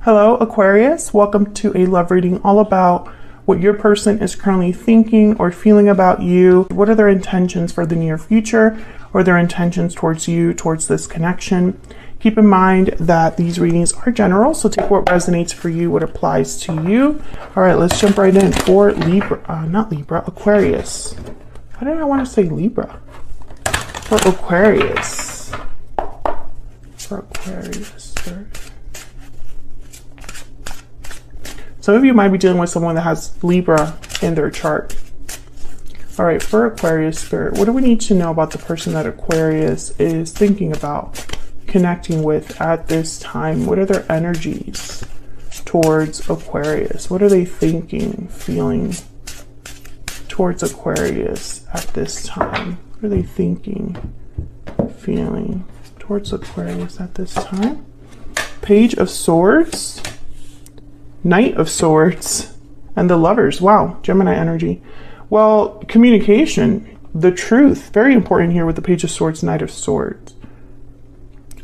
Hello, Aquarius. Welcome to a love reading all about what your person is currently thinking or feeling about you. What are their intentions for the near future, or their intentions towards you, towards this connection? Keep in mind that these readings are general, so take what resonates for you, what applies to you. All right, let's jump right in for Aquarius. Why did I want to say Libra? For Aquarius. Some of you might be dealing with someone that has Libra in their chart. All right, for Aquarius spirit, what do we need to know about the person that Aquarius is thinking about, connecting with at this time? What are their energies towards Aquarius? What are they thinking, feeling towards Aquarius at this time? What are they thinking, feeling towards Aquarius at this time? Page of Swords, Knight of Swords, and the Lovers. Wow, Gemini energy. Well, communication, the truth, very important here with the Page of Swords, Knight of Swords.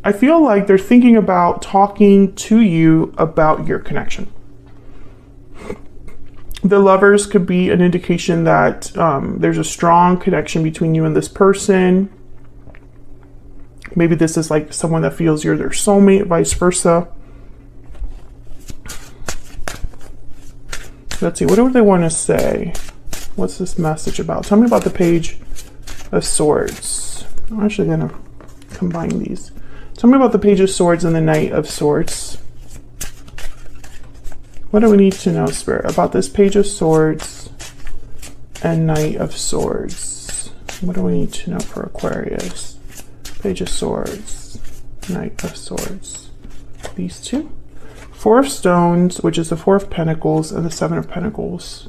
I feel like they're thinking about talking to you about your connection. The Lovers could be an indication that there's a strong connection between you and this person. Maybe this is like someone that feels you're their soulmate, vice versa. Let's see, what do they want to say? What's this message about? Tell me about the Page of Swords. I'm actually going to combine these. Tell me about the Page of Swords and the Knight of Swords. What do we need to know, Spirit, about this Page of Swords and Knight of Swords? What do we need to know for Aquarius? Page of Swords, Knight of Swords. These two. Four of Stones, which is the Four of Pentacles, and the Seven of Pentacles.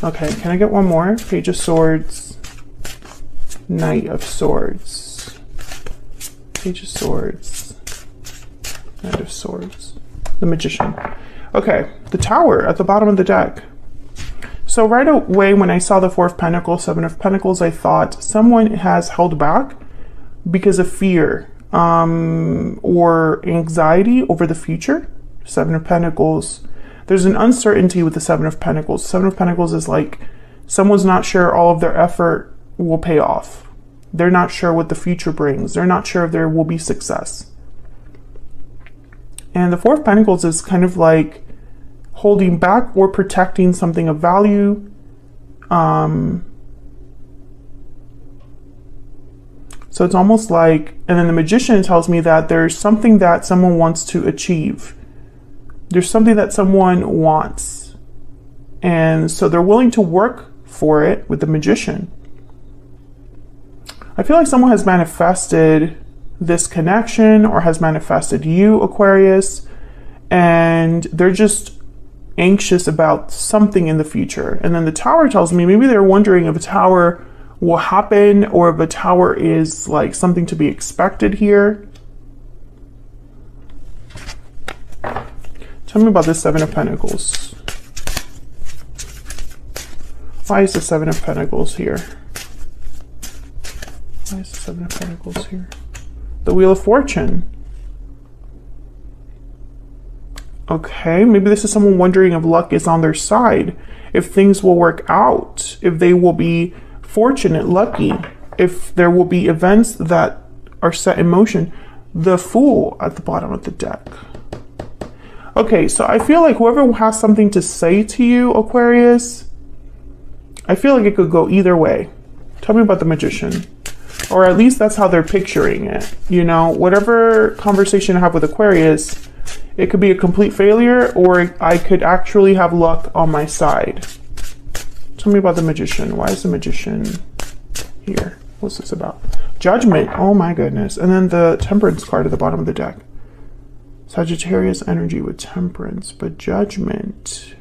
Okay, can I get one more? Page of Swords, Knight of Swords. Page of Swords, Knight of Swords. The Magician. Okay, the Tower at the bottom of the deck. So right away, when I saw the Four of Pentacles, Seven of Pentacles, I thought someone has held back because of fear or anxiety over the future. Seven of Pentacles. There's an uncertainty with the Seven of Pentacles. Seven of Pentacles is like someone's not sure all of their effort will pay off. They're not sure what the future brings. They're not sure if there will be success. And the Four of Pentacles is kind of like holding back or protecting something of value. So it's almost like, and then the Magician tells me that there's something that someone wants to achieve. There's something that someone wants. And so they're willing to work for it with the Magician. I feel like someone has manifested this connection or has manifested you, Aquarius, and they're just anxious about something in the future. And then the Tower tells me maybe they're wondering if a tower will happen or if a tower is like something to be expected here. Tell me about this Seven of Pentacles. Why is the Seven of Pentacles here? Why is the Seven of Pentacles here? The Wheel of Fortune. Okay, maybe this is someone wondering if luck is on their side, if things will work out, if they will be fortunate, lucky, if there will be events that are set in motion. The Fool at the bottom of the deck. Okay, so I feel like whoever has something to say to you, Aquarius, I feel like it could go either way. Tell me about the Magician. Or at least that's how they're picturing it. You know, whatever conversation I have with Aquarius, it could be a complete failure, or I could actually have luck on my side. Tell me about the Magician. Why is the Magician here? What's this about? Judgment. Oh my goodness. And then the Temperance card at the bottom of the deck. Sagittarius energy with Temperance, but Judgment.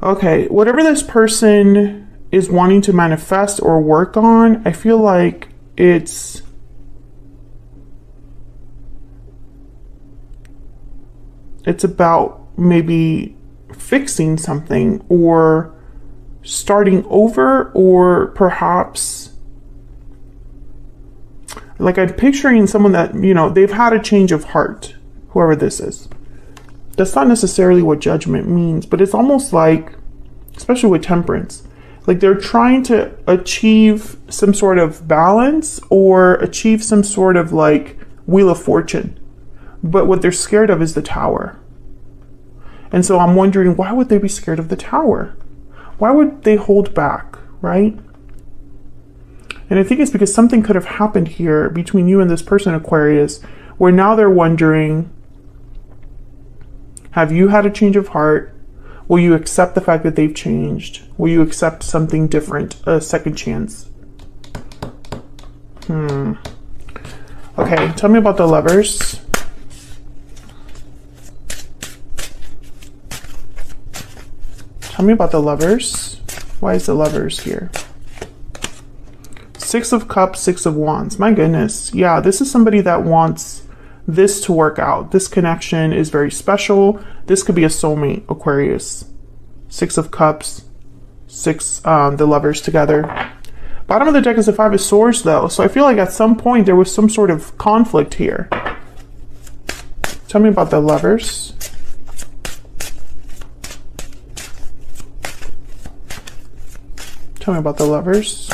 Okay, whatever this person is wanting to manifest or work on, I feel like it's about maybe fixing something or starting over, or perhaps like I'm picturing someone that, you know, they've had a change of heart, whoever this is. That's not necessarily what judgment means, but it's almost like, especially with temperance, like they're trying to achieve some sort of balance or achieve some sort of like wheel of fortune. But what they're scared of is the tower. And so I'm wondering, why would they be scared of the tower? Why would they hold back, right? And I think it's because something could have happened here between you and this person, Aquarius, where now they're wondering, have you had a change of heart? Will you accept the fact that they've changed? Will you accept something different, a second chance? Okay, tell me about the Lovers. Tell me about the Lovers. Why is the Lovers here? Six of Cups, Six of Wands. My goodness. Yeah, this is somebody that wants this to work out. This connection is very special. This could be a soulmate, Aquarius. Six of Cups, the Lovers together. Bottom of the deck is the Five of Swords, though. So I feel like at some point there was some sort of conflict here. Tell me about the Lovers. Tell me about the Lovers.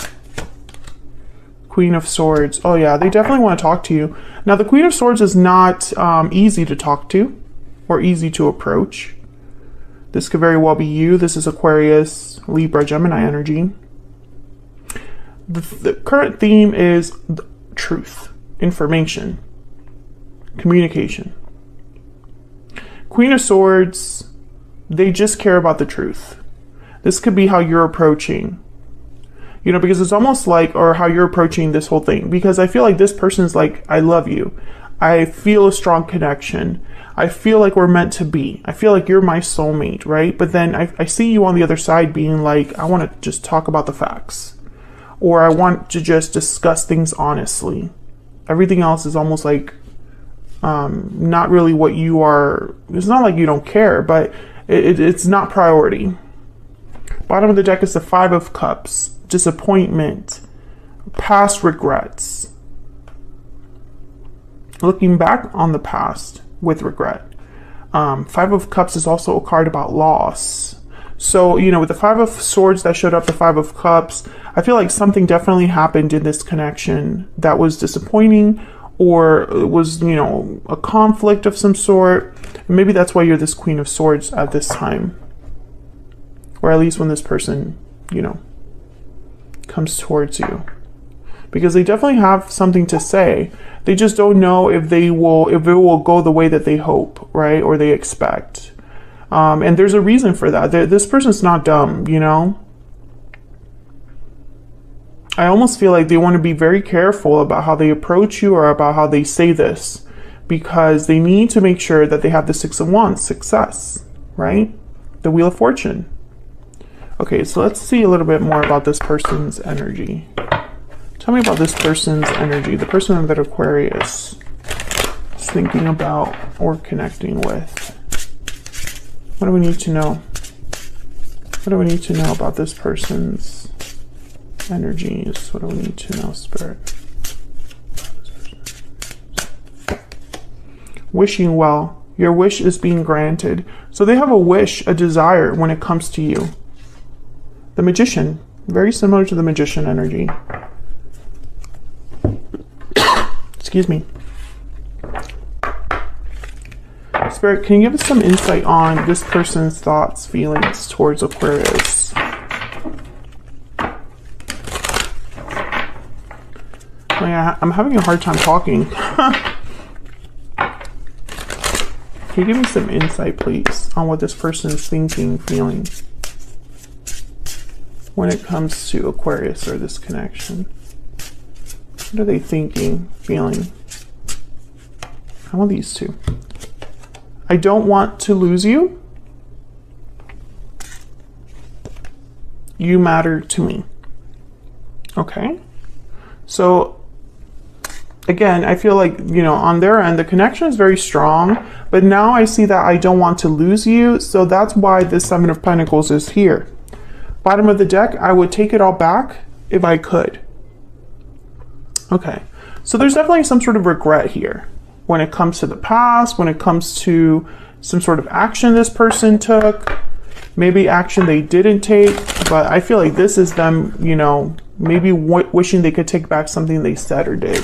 Queen of Swords. Oh yeah, they definitely want to talk to you. Now the Queen of Swords is not easy to talk to or easy to approach. This could very well be you. This is Aquarius, Libra, Gemini energy. The current theme is truth, information, communication. Queen of Swords, they just care about the truth. This could be how you're approaching, you know, because it's almost like, or how you're approaching this whole thing, because I feel like this person's like, I love you. I feel a strong connection. I feel like we're meant to be. I feel like you're my soulmate, right? But then I see you on the other side being like, I want to just talk about the facts, or I want to just discuss things honestly. Everything else is almost like not really what you are. It's not like you don't care, but it's not priority. Bottom of the deck is the Five of Cups. Disappointment, past regrets, looking back on the past with regret. Five of Cups is also a card about loss. So, you know, with the Five of Swords that showed up, the Five of Cups, I feel like something definitely happened in this connection that was disappointing, or it was, you know, a conflict of some sort. Maybe that's why you're this Queen of Swords at this time, or at least when this person, you know, comes towards you, because they definitely have something to say. They just don't know if it will go the way that they hope, right, or they expect. And there's a reason for that. This person's not dumb, you know. I almost feel like they want to be very careful about how they approach you or about how they say this, because they need to make sure that they have the Six of Wands, success, right? The Wheel of Fortune. Okay, so let's see a little bit more about this person's energy. Tell me about this person's energy, the person that Aquarius is thinking about or connecting with. What do we need to know? What do we need to know about this person's energies? What do we need to know, Spirit? Wishing well. Your wish is being granted. So they have a wish, a desire when it comes to you. The Magician, very similar to the Magician energy. Excuse me. Spirit, can you give us some insight on this person's thoughts, feelings towards Aquarius? Oh yeah, I'm having a hard time talking. Can you give me some insight, please, on what this person is thinking, feeling when it comes to Aquarius or this connection? What are they thinking, feeling? How are these two? I don't want to lose you. You matter to me. Okay. So again, I feel like, you know, on their end, the connection is very strong, but now I see that I don't want to lose you. So that's why this Seven of Pentacles is here. Bottom of the deck, I would take it all back if I could. Okay, so there's definitely some sort of regret here when it comes to the past, when it comes to some sort of action this person took, maybe action they didn't take, but I feel like this is them, you know, maybe wishing they could take back something they said or did.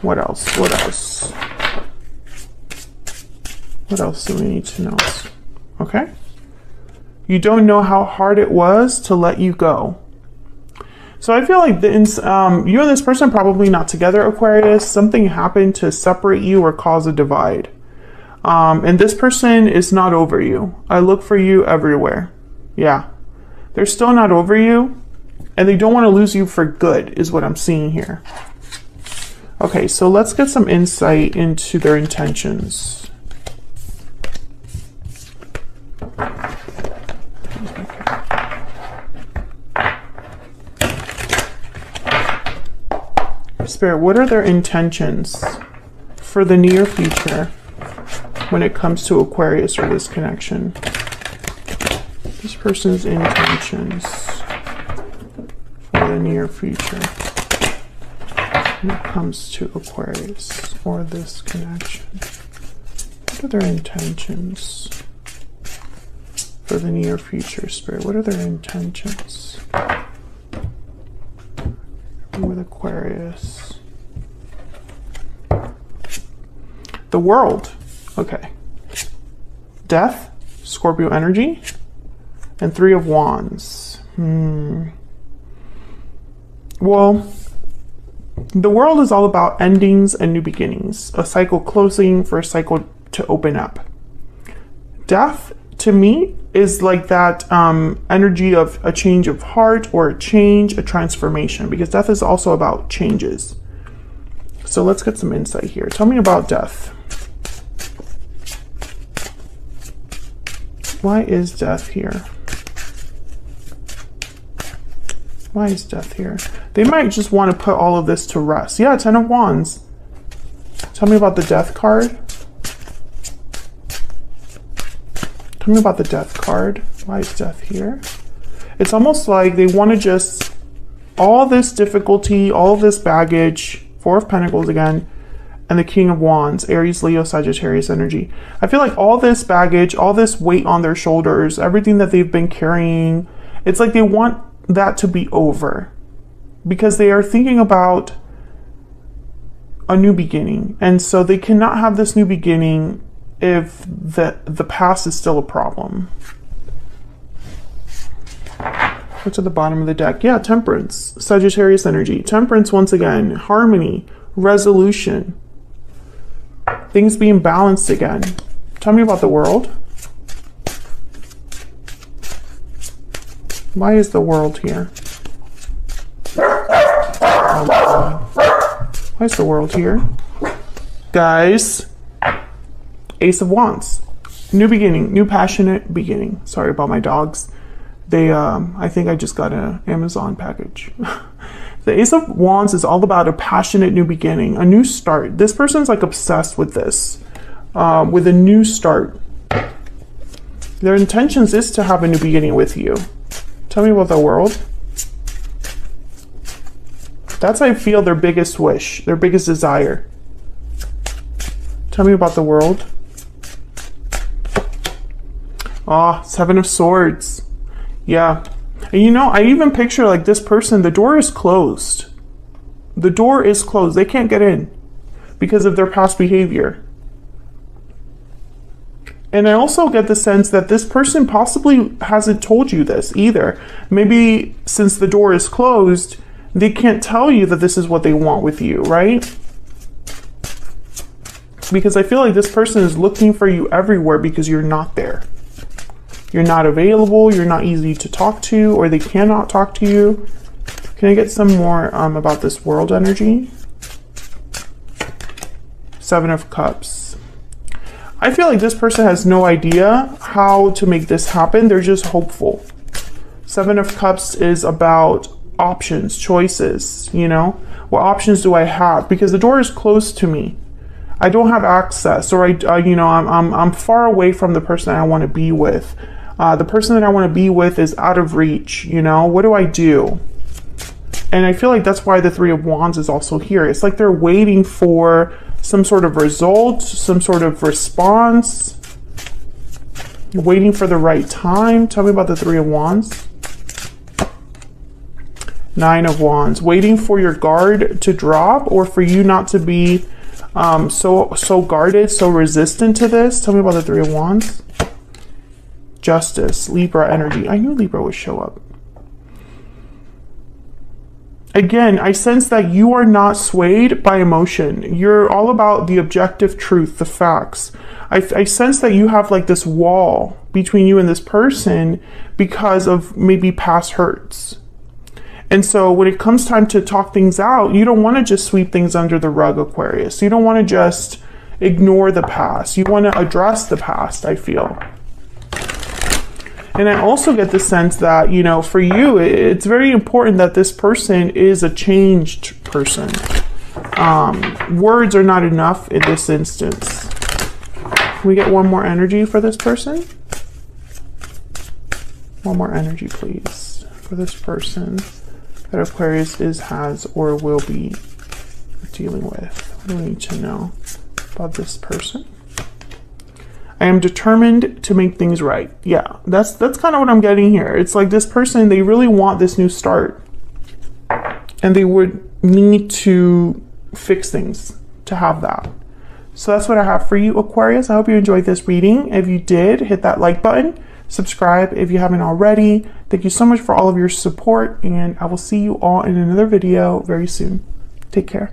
What else? What else? What else do we need to know? Okay. You don't know how hard it was to let you go. So I feel like you and this person are probably not together, Aquarius. Something happened to separate you or cause a divide. And this person is not over you. I look for you everywhere. Yeah. They're still not over you. And they don't want to lose you for good, is what I'm seeing here. Okay, so let's get some insight into their intentions. Spirit, what are their intentions for the near future when it comes to Aquarius or this connection? This person's intentions for the near future when it comes to Aquarius or this connection. What are their intentions for the near future, Spirit? What are their intentions with Aquarius? The World. Okay. Death, Scorpio energy, and Three of Wands. Well, the World is all about endings and new beginnings, a cycle closing for a cycle to open up. Death, to me, is like that energy of a change of heart or a change, a transformation, because death is also about changes. So let's get some insight here. Tell me about death. Why is death here? Why is death here? They might just want to put all of this to rest. Yeah, Ten of Wands. Tell me about the death card. Tell me about the death card. Why is death here? It's almost like they want to just, all this difficulty, all this baggage, Four of Pentacles again, and the King of Wands, Aries, Leo, Sagittarius energy. I feel like all this baggage, all this weight on their shoulders, everything that they've been carrying, it's like they want that to be over because they are thinking about a new beginning. And so they cannot have this new beginning if the past is still a problem. What's at the bottom of the deck? Yeah, Temperance, Sagittarius energy. Temperance, once again, harmony, resolution, things being balanced again. Tell me about the World. Why is the World here? Why is the World here? Guys, Ace of Wands. New beginning, new passionate beginning. Sorry about my dogs. They, I think I just got an Amazon package. The Ace of Wands is all about a passionate new beginning, a new start. This person's like obsessed with this, with a new start. Their intentions is to have a new beginning with you. Tell me about the World. That's, I feel, their biggest wish, their biggest desire. Tell me about the World. Ah, Seven of Swords. Yeah. And you know, I even picture like this person, the door is closed. The door is closed. They can't get in because of their past behavior. And I also get the sense that this person possibly hasn't told you this either. Maybe since the door is closed, they can't tell you that this is what they want with you, right? Because I feel like this person is looking for you everywhere because you're not there. You're not available, you're not easy to talk to, or they cannot talk to you. Can I get some more about this World energy? Seven of Cups. I feel like this person has no idea how to make this happen. They're just hopeful. Seven of Cups is about options, choices, you know? What options do I have? Because the door is closed to me. I don't have access, or I'm far away from the person I want to be with. The person that I want to be with is out of reach. You know, what do I do? And I feel like that's why the Three of Wands is also here. It's like they're waiting for some sort of result, some sort of response. You're waiting for the right time. Tell me about the Three of Wands. Nine of Wands. Waiting for your guard to drop, or for you not to be so guarded, so resistant to this. Tell me about the Three of Wands. Justice. Libra energy. I knew Libra would show up. Again, I sense that you are not swayed by emotion. You're all about the objective truth, the facts. I sense that you have like this wall between you and this person because of maybe past hurts. And so when it comes time to talk things out, you don't want to just sweep things under the rug, Aquarius. You don't want to just ignore the past. You want to address the past, I feel. And I also get the sense that, you know, for you, it's very important that this person is a changed person. Words are not enough in this instance. Can we get one more energy for this person? One more energy, please, for this person that Aquarius has, or will be dealing with. What do we need to know about this person? I am determined to make things right. Yeah, that's kind of what I'm getting here. It's like this person, they really want this new start. And they would need to fix things to have that. So that's what I have for you, Aquarius. I hope you enjoyed this reading. If you did, hit that like button. Subscribe if you haven't already. Thank you so much for all of your support. And I will see you all in another video very soon. Take care.